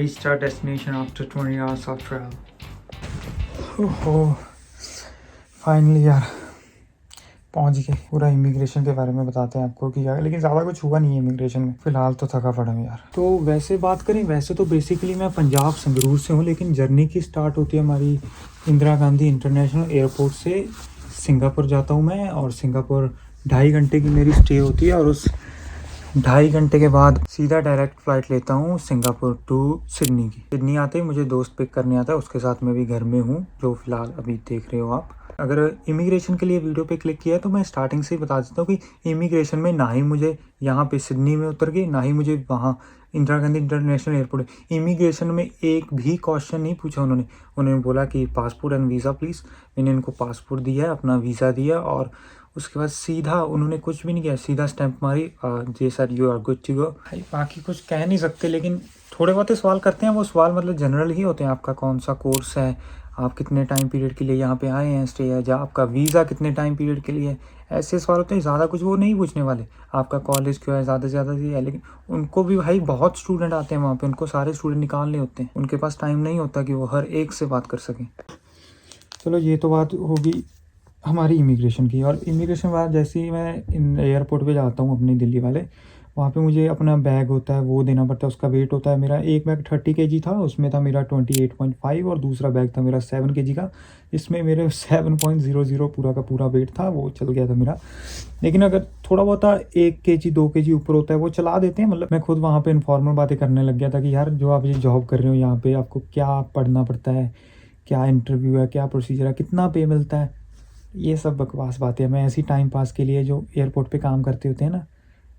reached our destination after 20 hours of travel. ओहो finally यार पहुंच गए। पूरा इमिग्रेशन के बारे में बताते हैं आपको कि यार, लेकिन ज़्यादा कुछ हुआ नहीं है इमिग्रेशन में। फिलहाल तो थका पड़ा हूँ यार। तो वैसे बात करें, वैसे तो बेसिकली मैं पंजाब संगरूर से हूँ, लेकिन जर्नी की स्टार्ट होती है हमारी इंदिरा गांधी इंटरनेशनल एयरपोर्ट से। सिंगापुर जाता हूँ मैं, और सिंगापुर 2.5 घंटे की मेरी स्टे होती है, और उस 2.5 घंटे के बाद सीधा डायरेक्ट फ़्लाइट लेता हूँ सिंगापुर टू सिडनी की। सिडनी आते ही मुझे दोस्त पिक करने आता है, उसके साथ मैं भी घर में हूँ, जो फ़िलहाल अभी देख रहे हो आप। अगर इमिग्रेशन के लिए वीडियो पे क्लिक किया है तो मैं स्टार्टिंग से ही बता देता हूँ कि इमिग्रेशन में ना ही मुझे यहाँ पे सिडनी में उतर गई, ना ही मुझे वहाँ Indira Gandhi international airport. Immigration में एक भी क्वेश्चन नहीं पूछा उन्होंने बोला कि पासपोर्ट एंड वीज़ा प्लीज़। मैंने उनको पासपोर्ट दिया, अपना वीज़ा दिया, और उसके बाद सीधा उन्होंने कुछ भी नहीं किया, सीधा स्टैंप मारी, जी sir you are good to go. भाई बाकी कुछ कह नहीं सकते, लेकिन थोड़े बहुत सवाल करते हैं। वो सवाल मतलब जनरल ही होते हैं, आपका कौन सा कोर्स है, आप कितने टाइम पीरियड के लिए यहाँ पे आए हैं, स्टे है, या आपका वीज़ा कितने टाइम पीरियड के लिए, ऐसे सवाल होते हैं। ज़्यादा कुछ वो नहीं पूछने वाले, आपका कॉलेज क्यों है, ज़्यादा से ज़्यादा ये है। लेकिन उनको भी भाई बहुत स्टूडेंट आते हैं वहाँ पे, उनको सारे स्टूडेंट निकालने होते हैं, उनके पास टाइम नहीं होता कि वो हर एक से बात कर सकें। चलो ये तो बात होगी हमारी इमिग्रेशन की। और इमिग्रेशन बाद जैसे ही मैं एयरपोर्ट पे जाता हूँ अपनी दिल्ली वाले, वहाँ पे मुझे अपना बैग होता है वो देना पड़ता है। उसका वेट होता है, मेरा एक बैग 30 kg था, उसमें था मेरा 28.5, और दूसरा बैग था मेरा 7 kg का, इसमें मेरे 7.00 पूरा का पूरा वेट था, वो चल गया था मेरा। लेकिन अगर थोड़ा बहुत 1 kg 2 kg ऊपर होता है वो चला देते हैं। मतलब मैं खुद वहाँ पे इनफॉर्मल बातें करने लग गया था कि यार जो आप ये जॉब कर रहे हो यहाँ पे, आपको क्या पढ़ना पड़ता है, क्या इंटरव्यू है, क्या प्रोसीजर है, कितना पे मिलता है, ये सब बकवास बातें हैं। मैं ऐसी टाइम पास के लिए जो एयरपोर्ट पे काम करते होते हैं ना,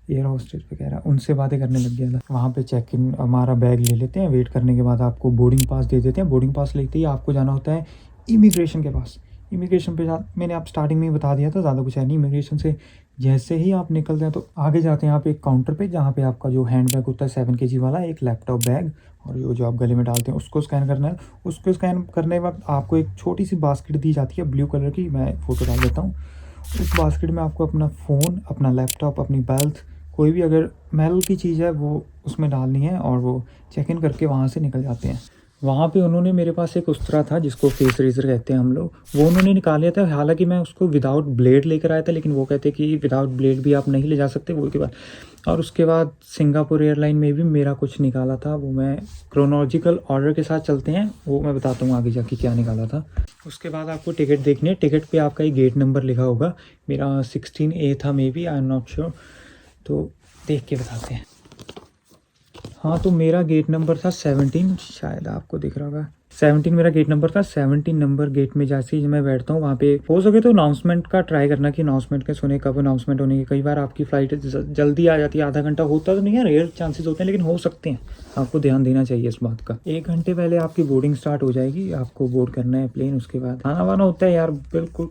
एयर होस्टेस वगैरह, उनसे बातें करने लग गया था। वहाँ पे चेक इन, हमारा बैग ले लेते हैं, वेट करने के बाद आपको बोर्डिंग पास दे देते हैं। बोर्डिंग पास लेते ही आपको जाना होता है इमिग्रेशन के पास। इमिग्रेशन पे मैंने आप स्टार्टिंग में ही बता दिया था, ज़्यादा कुछ है नहीं। इमिग्रेशन से जैसे ही आप निकलते हैं तो आगे जाते हैं यहाँ पे एक काउंटर पे, जहाँ पे आपका जो हैंड बैग होता है 7 kg वाला, एक लैपटॉप बैग, और जो आप गले में डालते हैं उसको स्कैन करना है। उसको स्कैन करने के बाद आपको एक छोटी सी बास्केट दी जाती है ब्लू कलर की, मैं फ़ोटो डाल देता हूँ। उस बास्केट में आपको अपना फ़ोन, अपना लैपटॉप, अपनी बेल्ट, कोई भी अगर मेटल की चीज़ है वो उसमें डालनी है, और वो चेक इन करके वहाँ से निकल जाते हैं। वहाँ पे उन्होंने मेरे पास एक उस्तरा था जिसको फेस रेजर कहते हैं हम लोग, वो उन्होंने निकाल लिया था। हालांकि मैं उसको विदाउट ब्लेड लेकर आया था, लेकिन वो कहते कि विदाउट ब्लेड भी आप नहीं ले जा सकते, वो के बाद। और उसके बाद सिंगापुर एयरलाइन में भी मेरा कुछ निकाला था, वो मैं क्रोनोलॉजिकल ऑर्डर के साथ चलते हैं, वो मैं बताता हूँ आगे जाके क्या निकाला था। उसके बाद आपको टिकट देखनी है। टिकट पे आपका एक गेट नंबर लिखा होगा, मेरा 16A था may be, I am not sure, तो देख के बताते हैं। हाँ, तो मेरा गेट नंबर था 17, शायद आपको दिख रहा होगा 17 मेरा गेट नंबर था। 17 नंबर गेट में जैसे ही मैं बैठता हूँ, वहाँ पे हो सके तो अनाउंसमेंट का ट्राई करना कि अनाउंसमेंट का सुने, कब अनाउंसमेंट होने की। कई बार आपकी फ़्लाइट जल्दी आ जाती है, आधा घंटा होता तो नहीं है, रेयर चांसेस होते हैं, लेकिन हो सकते हैं। आपको ध्यान देना चाहिए इस बात का। 1 घंटे पहले आपकी बोर्डिंग स्टार्ट हो जाएगी, आपको बोर्ड करना है प्लेन। उसके बाद खाना वाना होता है यार, बिल्कुल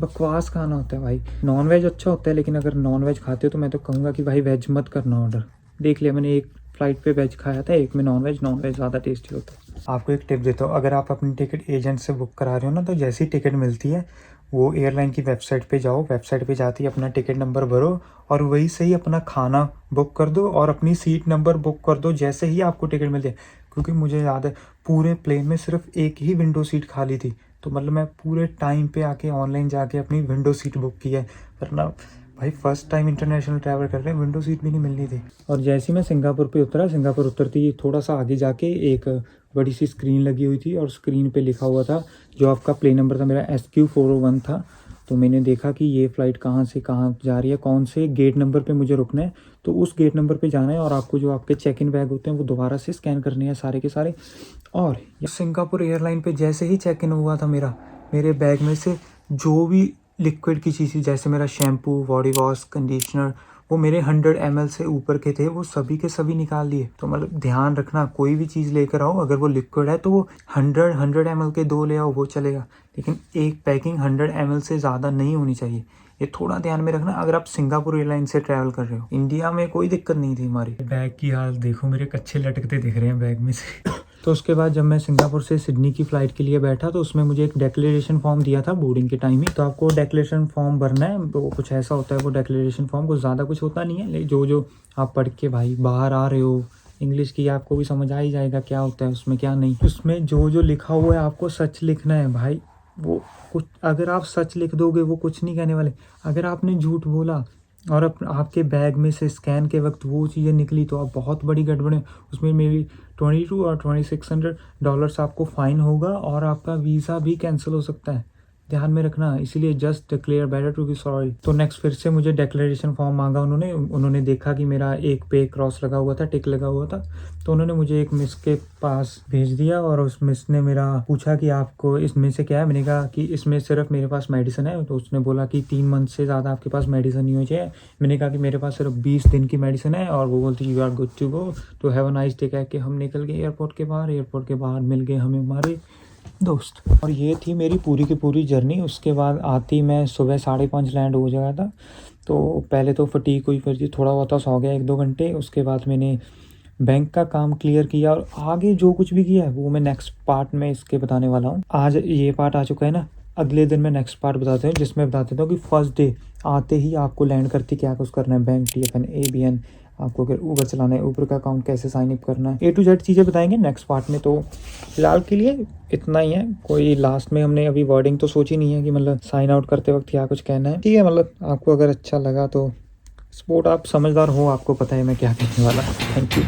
बकवास खाना होता है भाई। नॉन वेज अच्छा होता है, लेकिन अगर नॉन वेज खाते हो तो मैं तो कहूँगा कि भाई वेज मत करना ऑर्डर। देख लिया मैंने, एक फ़्लाइट पे वेज खाया था, एक में नॉन वेज ज़्यादा टेस्टी होता है। आपको एक टिप देता हूँ, अगर आप अपनी टिकट एजेंट से बुक करा रहे हो ना, तो जैसी ही टिकट मिलती है वो एयरलाइन की वेबसाइट पे जाओ, वेबसाइट पे जाते ही अपना टिकट नंबर भरो, और वही से ही अपना खाना बुक कर दो, और अपनी सीट नंबर बुक कर दो जैसे ही आपको टिकट मिलती है। क्योंकि मुझे याद है पूरे प्लेन में सिर्फ एक ही विंडो सीट खाली थी, तो मतलब मैं पूरे टाइम पे आके ऑनलाइन जाके अपनी विंडो सीट बुक की है, वरना भाई फर्स्ट टाइम इंटरनेशनल ट्रैवल कर रहे हैं, विंडो सीट भी नहीं मिलनी थी। और जैसे ही मैं सिंगापुर पे उतरा, सिंगापुर उतरती ही थोड़ा सा आगे जाके एक बड़ी सी स्क्रीन लगी हुई थी, और स्क्रीन पे लिखा हुआ था जो आपका प्लेन नंबर था, मेरा SQ401 था। तो मैंने देखा कि ये फ़्लाइट कहाँ से कहाँ जा रही है, कौन से गेट नंबर पे मुझे रुकना है। तो उस गेट नंबर पे जाना है, और आपको जो आपके चेक इन बैग होते हैं वो दोबारा से स्कैन करने हैं सारे के सारे। और सिंगापुर एयरलाइन पे जैसे ही चेक इन हुआ था मेरे बैग में से जो भी लिक्विड की चीज़ थी, जैसे मेरा शैम्पू, बॉडी वॉश, कंडीशनर, वो मेरे 100 ml से ऊपर के थे, वो सभी के सभी निकाल लिए। तो मतलब ध्यान रखना, कोई भी चीज़ लेकर आओ, अगर वो लिक्विड है तो वो 100 ml के 2 ले आओ, वो चलेगा, लेकिन एक पैकिंग 100 ml से ज़्यादा नहीं होनी चाहिए। ये थोड़ा ध्यान में रखना अगर आप सिंगापुर एयरलाइन से ट्रैवल कर रहे हो। इंडिया में कोई दिक्कत नहीं थी हमारी। बैग की हाल देखो, मेरे कच्चे लटकते दिख रहे हैं बैग में से। तो उसके बाद जब मैं सिंगापुर से सिडनी की फ़्लाइट के लिए बैठा, तो उसमें मुझे एक डिक्लेरेशन फॉर्म दिया था बोर्डिंग के टाइम ही। तो आपको डिक्लेरेशन फॉर्म भरना है, वो कुछ ऐसा होता है वो डिक्लेरेशन फॉर्म, कुछ ज़्यादा कुछ होता नहीं है, लेकिन जो आप पढ़ के भाई बाहर आ रहे हो, इंग्लिश की, आपको भी समझ आ ही जाएगा क्या होता है उसमें क्या नहीं। उसमें जो जो लिखा हुआ है आपको सच लिखना है भाई। वो कुछ अगर आप सच लिख दोगे वो कुछ नहीं कहने वाले। अगर आपने झूठ बोला और आपके बैग में से स्कैन के वक्त वो चीज़ें निकली तो आप बहुत बड़ी गड़बड़ है। उसमें मेरी 22 और $2600 आपको फ़ाइन होगा और आपका वीज़ा भी कैंसिल हो सकता है, ध्यान में रखना। इसीलिए just declare better to be sorry. तो नेक्स्ट फिर से मुझे डिक्लेरेशन फॉर्म मांगा उन्होंने देखा कि मेरा एक पे क्रॉस लगा हुआ था, टिक लगा हुआ था, तो उन्होंने मुझे एक मिस के पास भेज दिया और उस मिस ने मेरा पूछा कि आपको इसमें से क्या है। मैंने कहा कि इसमें सिर्फ मेरे पास मेडिसिन है। तो उसने बोला कि 3 मंथ से ज़्यादा आपके पास मेडिसिन नहीं हो चाहिए। मैंने कहा कि मेरे पास सिर्फ 20 दिन की मेडिसिन है और वो बोलती you are good to go, तो हैव अ नाइस डे कह के हम निकल गए एयरपोर्ट के बाहर मिल गए हमें हमारे दोस्त। और ये थी मेरी पूरी की पूरी जर्नी। उसके बाद आती मैं सुबह 5:30 लैंड हो गया था। तो पहले तो फटीक हुई, फिर थोड़ा बहुत सो गया 1-2 घंटे। उसके बाद मैंने बैंक का काम क्लियर किया और आगे जो कुछ भी किया है वो मैं नेक्स्ट पार्ट में इसके बताने वाला हूँ। आज ये पार्ट आ चुका है ना, अगले दिन मैं नेक्स्ट पार्ट बताते हैं जिसमें बता देता हूँ कि फर्स्ट डे आते ही आपको लैंड करती क्या कुछ करना है, बैंक, TFN, ABN, आपको अगर ऊबर चलाना है ऊबर का अकाउंट कैसे साइन अप करना है, A to Z चीज़ें बताएंगे नेक्स्ट पार्ट में। तो फिलहाल के लिए इतना ही है। कोई लास्ट में हमने अभी वर्डिंग तो सोची नहीं है कि मतलब साइन आउट करते वक्त क्या कुछ कहना है। ठीक है, मतलब आपको अगर अच्छा लगा तो स्पोर्ट, आप समझदार हो, आपको पता है मैं क्या कहने वाला। Thank you.